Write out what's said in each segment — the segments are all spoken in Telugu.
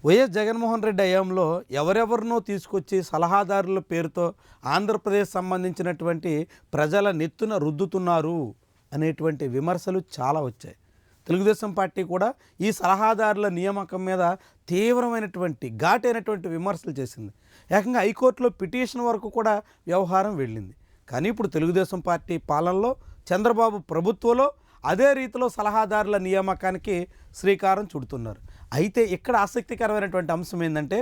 వైఎస్ జగన్మోహన్ రెడ్డి హయాంలో ఎవరెవరినో తీసుకొచ్చి సలహాదారుల పేరుతో ఆంధ్రప్రదేశ్ సంబంధించినటువంటి ప్రజల నెత్తున రుద్దుతున్నారు అనేటువంటి విమర్శలు చాలా వచ్చాయి. తెలుగుదేశం పార్టీ కూడా ఈ సలహాదారుల నియామకం మీద తీవ్రమైనటువంటి ఘాటైనటువంటి విమర్శలు చేసింది. ఏకంగా హైకోర్టులో పిటిషన్ వరకు కూడా వ్యవహారం వెళ్ళింది. కానీ ఇప్పుడు తెలుగుదేశం పార్టీ పాలనలో, చంద్రబాబు ప్రభుత్వంలో అదే రీతిలో సలహాదారుల నియామకానికి శ్రీకారం చుడుతున్నారు. అయితే ఇక్కడ ఆసక్తికరమైనటువంటి అంశం ఏంటంటే,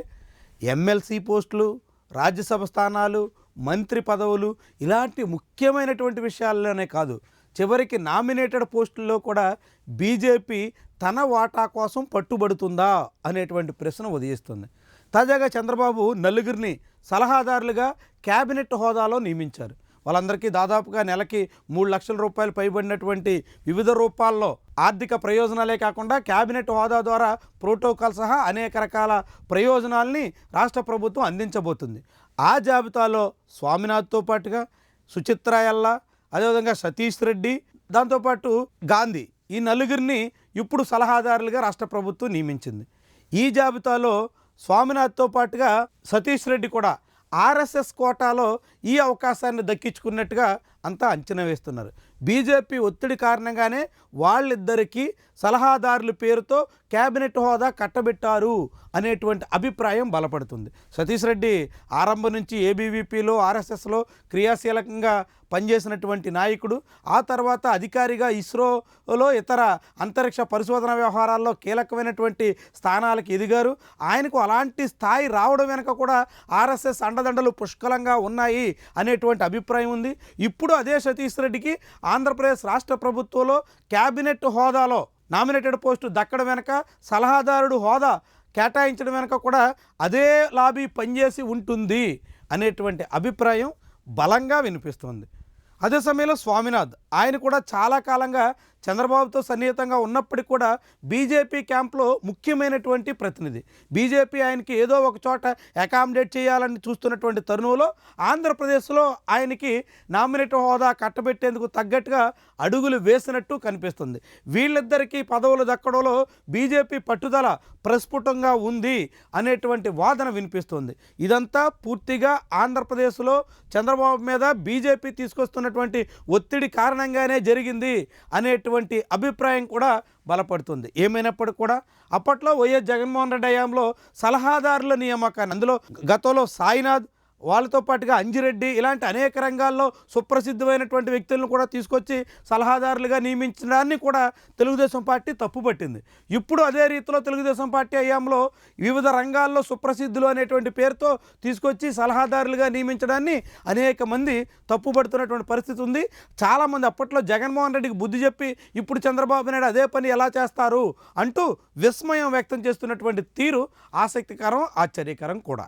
ఎమ్మెల్సీ పోస్టులు, రాజ్యసభ స్థానాలు, మంత్రి పదవులు ఇలాంటి ముఖ్యమైనటువంటి విషయాల్లోనే కాదు, చివరికి నామినేటెడ్ పోస్టుల్లో కూడా బీజేపీ తన వాటా కోసం పట్టుబడుతుందా అనేటువంటి ప్రశ్న ఉదయిస్తుంది. తాజాగా చంద్రబాబు నలుగురిని సలహాదారులుగా క్యాబినెట్ హోదాలో నియమించారు. వాళ్ళందరికీ దాదాపుగా నెలకి 3 లక్షల రూపాయలు పైబడినటువంటి వివిధ రూపాల్లో ఆర్థిక ప్రయోజనాలే కాకుండా క్యాబినెట్ హోదా ద్వారా ప్రోటోకాల్ సహా అనేక రకాల ప్రయోజనాల్ని రాష్ట్ర ప్రభుత్వం అందించబోతుంది. ఆ జాబితాలో స్వామినాథ్తో పాటుగా సుచిత్ర ఎల్లా, అదేవిధంగా సతీష్ రెడ్డి, దాంతోపాటు గాంధీ, ఈ నలుగురిని ఇప్పుడు సలహాదారులుగా రాష్ట్ర ప్రభుత్వం నియమించింది. ఈ జాబితాలో స్వామినాథ్తో పాటుగా సతీష్ రెడ్డి కూడా ఆర్ఎస్ఎస్ కోటాలో ఈ అవకాశాన్ని దక్కించుకున్నట్టుగా అంతా అంచనా వేస్తున్నారు. బీజేపీ ఒత్తిడి కారణంగానే వాళ్ళిద్దరికీ సలహాదారుల పేరుతో క్యాబినెట్ హోదా కట్టబెట్టారు అనేటువంటి అభిప్రాయం బలపడుతుంది. సతీష్ రెడ్డి ఆరంభం నుంచి ఏబీవీపీలో, ఆర్ఎస్ఎస్లో క్రియాశీలకంగా పనిచేసినటువంటి నాయకుడు. ఆ తర్వాత అధికారిగా ఇస్రోలో ఇతర అంతరిక్ష పరిశోధన వ్యవహారాల్లో కీలకమైనటువంటి స్థానాలకు ఎదిగారు. ఆయనకు అలాంటి స్థాయి రావడం వెనుక కూడా ఆర్ఎస్ఎస్ అండదండలు పుష్కలంగా ఉన్నాయి అనేటువంటి అభిప్రాయం ఉంది. ఇప్పుడు అదే సతీష్ రెడ్డికి ఆంధ్రప్రదేశ్ రాష్ట్ర ప్రభుత్వంలో క్యాబినెట్ హోదాలో నామినేటెడ్ పోస్టు దక్కడం వెనక, సలహాదారుడు హోదా కేటాయించడం వెనక కూడా అదే లాబీ పనిచేసి ఉంటుంది అనేటువంటి అభిప్రాయం బలంగా వినిపిస్తుంది. అదే సమయంలో స్వామినాథ్, ఆయన కూడా చాలా కాలంగా చంద్రబాబుతో సన్నిహితంగా ఉన్నప్పటికీ కూడా బీజేపీ క్యాంప్లో ముఖ్యమైనటువంటి ప్రతినిధి. బీజేపీ ఆయనకి ఏదో ఒక చోట అకామిడేట్ చేయాలని చూస్తున్నటువంటి తరుణంలో ఆంధ్రప్రదేశ్లో ఆయనకి నామినేట్ హోదా కట్టబెట్టేందుకు తగ్గట్టుగా అడుగులు వేసినట్టు కనిపిస్తుంది. వీళ్ళిద్దరికీ పదవులు దక్కడంలో బీజేపీ పట్టుదల ప్రస్ఫుటంగా ఉంది అనేటువంటి వాదన వినిపిస్తుంది. ఇదంతా పూర్తిగా ఆంధ్రప్రదేశ్లో చంద్రబాబు మీద బీజేపీ తీసుకొస్తున్నటువంటి ఒత్తిడి కారణంగానే జరిగింది అనేటువంటి అభిప్రాయం కూడా బలపడుతుంది. ఏమైనప్పటికీ కూడా అప్పట్లో వైఎస్ జగన్మోహన్ రెడ్డి హయాంలో సలహాదారుల నియామకాన్ని, అందులో గతంలో సాయినాథ్, వాళ్ళతో పాటుగా అంజిరెడ్డి ఇలాంటి అనేక రంగాల్లో సుప్రసిద్ధమైనటువంటి వ్యక్తులను కూడా తీసుకొచ్చి సలహాదారులుగా నియమించడాన్ని కూడా తెలుగుదేశం పార్టీ తప్పుపట్టింది. ఇప్పుడు అదే రీతిలో తెలుగుదేశం పార్టీ హయాంలో వివిధ రంగాల్లో సుప్రసిద్ధులు అనేటువంటి పేరుతో తీసుకొచ్చి సలహాదారులుగా నియమించడాన్ని అనేక మంది తప్పుపడుతున్నటువంటి పరిస్థితి ఉంది. చాలామంది అప్పట్లో జగన్మోహన్ రెడ్డికి బుద్ధి చెప్పి ఇప్పుడు చంద్రబాబు నాయుడు అదే పని ఎలా చేస్తారు అంటూ విస్మయం వ్యక్తం చేస్తున్నటువంటి తీరు ఆసక్తికరం, ఆశ్చర్యకరం కూడా.